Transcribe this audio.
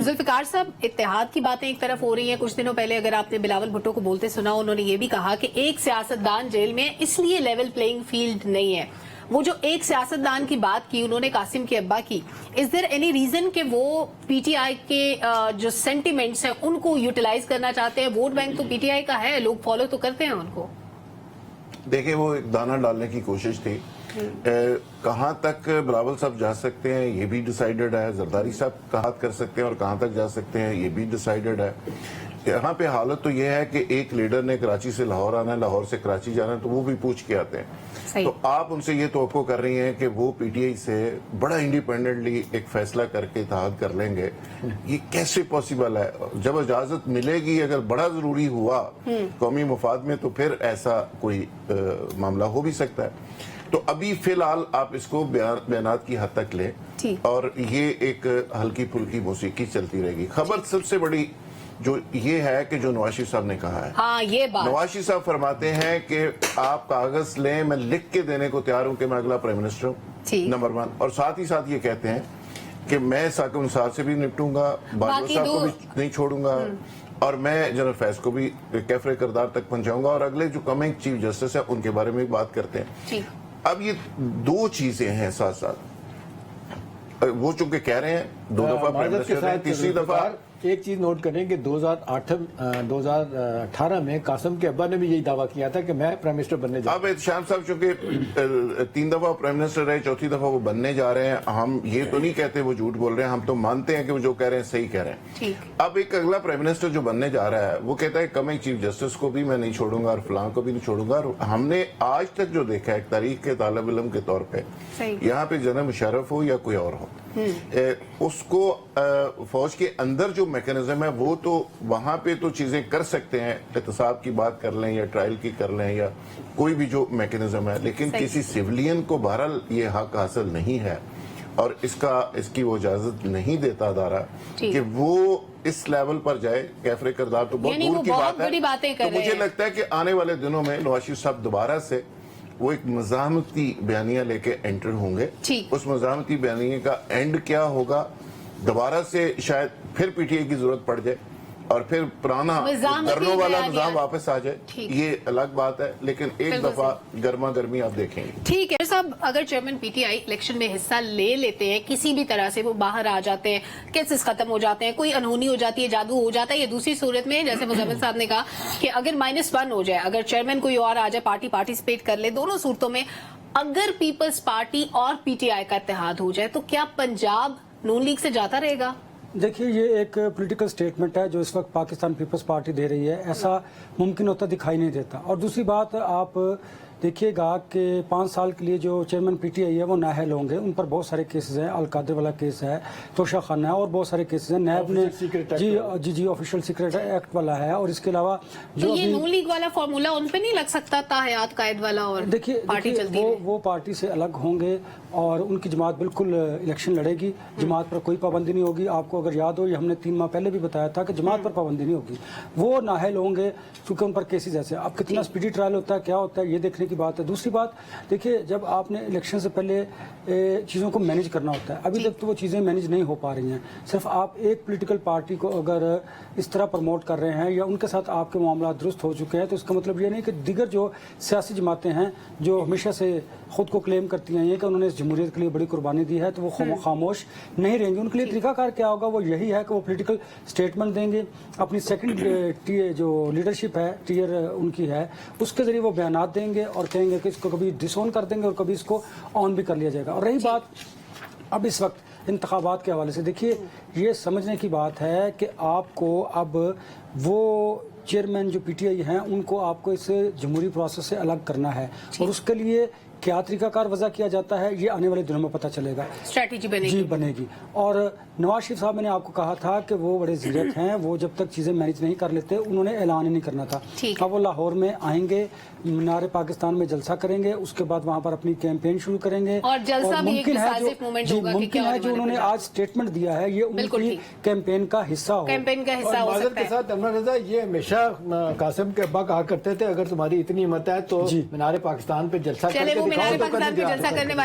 ذوالفقار صاحب، اتحاد کی باتیں ایک طرف ہو رہی ہیں. کچھ دنوں پہلے اگر آپ نے بلاول بھٹو کو بولتے سنا، انہوں نے یہ بھی کہا کہ ایک سیاستدان جیل میں اس لیے لیول پلینگ فیلڈ نہیں ہے. وہ جو ایک سیاستدان کی بات کی انہوں نے قاسم کے ابا کی، از دیر اینی ریزن کہ وہ پی ٹی آئی کے جو سینٹیمنٹس ہیں ان کو یوٹیلائز کرنا چاہتے ہیں؟ ووٹ بینک تو پی ٹی آئی کا ہے، لوگ فالو تو کرتے ہیں ان کو. دیکھیں، وہ ایک دانہ ڈالنے کی کوشش تھی. کہاں تک بلاول صاحب جا سکتے ہیں یہ بھی ڈیسائیڈڈ ہے، زرداری صاحب کہاں کر سکتے ہیں اور کہاں تک جا سکتے ہیں یہ بھی ڈیسائیڈڈ ہے. یہاں پہ حالت تو یہ ہے کہ ایک لیڈر نے کراچی سے لاہور آنا ہے، لاہور سے کراچی جانا ہے، تو وہ بھی پوچھ کے آتے ہیں. تو آپ ان سے یہ توقع کر رہی ہیں کہ وہ پی ٹی آئی سے بڑا انڈیپینڈنٹلی ایک فیصلہ کر کے اتحاد کر لیں گے. یہ کیسے پاسبل ہے؟ جب اجازت ملے گی، اگر بڑا ضروری ہوا قومی مفاد میں، تو پھر ایسا کوئی معاملہ ہو بھی سکتا ہے. تو ابھی فی الحال آپ اس کو بیانات کی حد تک لیں اور یہ ایک ہلکی پھلکی موسیقی چلتی رہے گی. خبر سب سے بڑی جو یہ ہے کہ جو نواز شریف صاحب نے کہا ہے، نواز شریف صاحب فرماتے ہیں کہ آپ کاغذ لیں، میں لکھ کے دینے کو تیار ہوں کہ میں اگلا پرائم منسٹر ہوں، نمبر 1. اور ساتھ ہی ساتھ یہ کہتے ہیں کہ میں ساکر انصار سے بھی نپٹوں گا، باجوہ صاحب کو بھی نہیں چھوڑوں گا، اور میں جنرل فیض کو بھی کیفر کردار تک پہنچاؤں گا، اور اگلے جو کمنگ چیف جسٹس ہے ان کے بارے میں بات کرتے ہیں. اب یہ دو چیزیں ہیں ساتھ ساتھ. وہ چونکہ کہہ رہے ہیں 2 دفعہ پرائم منسٹر ہیں، تیسری دفعہ ایک چیز نوٹ کریں کہ 2018 میں قاسم کے ابا نے بھی یہی دعویٰ کیا تھا کہ میں پرائم منسٹر بننے جا رہا ہوں. اب احتشام صاحب چونکہ 3 دفعہ پرائم منسٹر رہے، چوتھی دفعہ وہ بننے جا رہے ہیں. ہم یہ تو نہیں کہتے وہ جھوٹ بول رہے ہیں، ہم تو مانتے ہیں کہ وہ جو کہہ رہے ہیں صحیح کہہ رہے ہیں. اب ایک اگلا پرائم منسٹر جو بننے جا رہا ہے وہ کہتا ہے کمنگ چیف جسٹس کو بھی میں نہیں چھوڑوں گا اور فلاں کو بھی نہیں چھوڑوں گا. اور ہم نے آج تک جو دیکھا ہے ایک تاریخ کے طالب علم کے طور پہ، یہاں پہ جنرل مشرف ہو یا کوئی اور ہو، اس کو فوج کے اندر جو میکینزم ہے وہ تو وہاں پہ تو چیزیں کر سکتے ہیں، احتساب کی بات کر لیں یا ٹرائل کی کر لیں یا کوئی بھی جو میکینزم ہے، لیکن کسی سیولین کو بہرحال یہ حق حاصل نہیں ہے اور اس کی وہ اجازت نہیں دیتا ادارہ کہ وہ اس لیول پر جائے. کیفر کردار تو بہت دور کی بات ہے. تو مجھے لگتا ہے کہ آنے والے دنوں میں نواز شریف صاحب دوبارہ سے وہ ایک مزاحمتی بیانیہ لے کے انٹر ہوں گے. اس مزاحمتی بیانیے کا اینڈ کیا ہوگا، دوبارہ سے شاید پھر پی ٹی آئی کی ضرورت پڑ جائے اور پھر پرانا دھرنوں والا نظام واپس آ جائے. یہ الگ بات ہے، لیکن ایک دفعہ گرما گرمی آپ دیکھیں گے. ٹھیک ہے صاحب، اگر chairman P T I election میں حصہ لے لیتے ہیں کسی بھی طرح سے، وہ باہر آ جاتے ہیں، کیسز ختم ہو جاتے ہیں، کوئی انہونی ہو جاتی ہے، جادو ہو جاتا ہے، یہ دوسری صورت میں جیسے مزمل صاحب نے کہا کہ اگر -1 ہو جائے، اگر چیئرمین کوئی اور آ جائے، پارٹی پارٹیسپیٹ کر لے، دونوں صورتوں میں اگر پیپلز پارٹی اور پی ٹی آئی کا اتحاد ہو جائے تو کیا پنجاب نون لیگ سے جاتا رہے گا؟ دیکھیے، یہ ایک پولیٹیکل سٹیٹمنٹ ہے جو اس وقت پاکستان پیپلز پارٹی دے رہی ہے. ایسا ممکن ہوتا دکھائی نہیں دیتا. اور دوسری بات آپ دیکھیے گا کہ 5 سال کے لیے جو چیئرمین پی ٹی آئی ہے وہ نااہل ہوں گے. ان پر بہت سارے کیسز ہیں، القادر والا کیس ہے، توشہ خانہ ہے، اور بہت سارے کیسز ہیں. نیب نے جی آفیشیل سیکرٹ ایکٹ والا ہے. اور اس کے علاوہ جو یہ نون لیگ والا فارمولا ان پہ نہیں لگ سکتا تاحیات قائد والا؟ اور دیکھیے وہ پارٹی سے الگ ہوں گے اور ان کی جماعت بالکل الیکشن لڑے گی. جماعت پر کوئی پابندی نہیں ہوگی. آپ کو اگر یاد ہو، یہ ہم نے 3 ماہ پہلے بھی بتایا تھا کہ جماعت پر پابندی نہیں ہوگی. وہ نااہل ہوں گے کیونکہ ان پر کیسز ایسے. اب کتنا سپیڈی ٹرائل ہوتا ہے، کیا ہوتا ہے، یہ دیکھنے کی بات ہے. دوسری بات دیکھیے، جب آپ نے الیکشن سے پہلے چیزوں کو مینیج کرنا ہوتا ہے، ابھی تک تو وہ چیزیں مینیج نہیں ہو پا رہی ہیں. صرف آپ ایک پولیٹیکل پارٹی کو اگر اس طرح پروموٹ کر رہے ہیں یا ان کے ساتھ آپ کے معاملات درست ہو چکے ہیں، تو اس کا مطلب یہ نہیں کہ دیگر جو سیاسی جماعتیں ہیں جو ہمیشہ سے خود کو کلیم کرتی ہیں کہ انہوں نے اس جمہوریت کے لیے بڑی قربانی دی ہے، تو وہ خاموش نہیں رہیں گے. ان کے لیے طریقہ کار کیا ہوگا، وہ یہی ہے کہ وہ پولیٹیکل سٹیٹمنٹ دیں گے. اپنی سیکنڈ جو لیڈرشپ ہے، ٹیئر ان کی ہے، اس کے ذریعے وہ بیانات دیں گے اور کہیں گے کہ اس کو کبھی ڈس آن کر دیں گے اور کبھی اس کو آن بھی کر لیا جائے گا. اور رہی بات اب اس وقت انتخابات کے حوالے سے، دیکھیے یہ سمجھنے کی بات ہے کہ آپ کو اب وہ چیئرمین جو پی ٹی آئی ہیں ان کو آپ کو اس جمہوری پروسیس سے الگ کرنا ہے. اور اس کے لیے کیا طریقہ کار وضع کیا جاتا ہے یہ آنے والے دنوں میں پتہ چلے گا. اسٹریٹجی بنے گی. اور نواز شریف صاحب، میں نے آپ کو کہا تھا کہ وہ بڑے زیرک ہیں، وہ جب تک چیزیں مینیج نہیں کر لیتے انہوں نے اعلان ہی نہیں کرنا تھا. اب وہ لاہور میں آئیں گے، مینار پاکستان میں جلسہ کریں گے، اس کے بعد وہاں پر اپنی کیمپین شروع کریں گے. اور ممکن ہے جو انہوں نے آج اسٹیٹمنٹ دیا ہے یہ ان کی کیمپین کا حصہ ہو. معذرت کے ساتھ امراء رضا، یہ ہمیشہ قاسم کے ابا کہا کرتے تھے اگر تمہاری اتنی ہمت ہے تو مینار پاکستان پہ جلسہ کر کے دکھاؤ.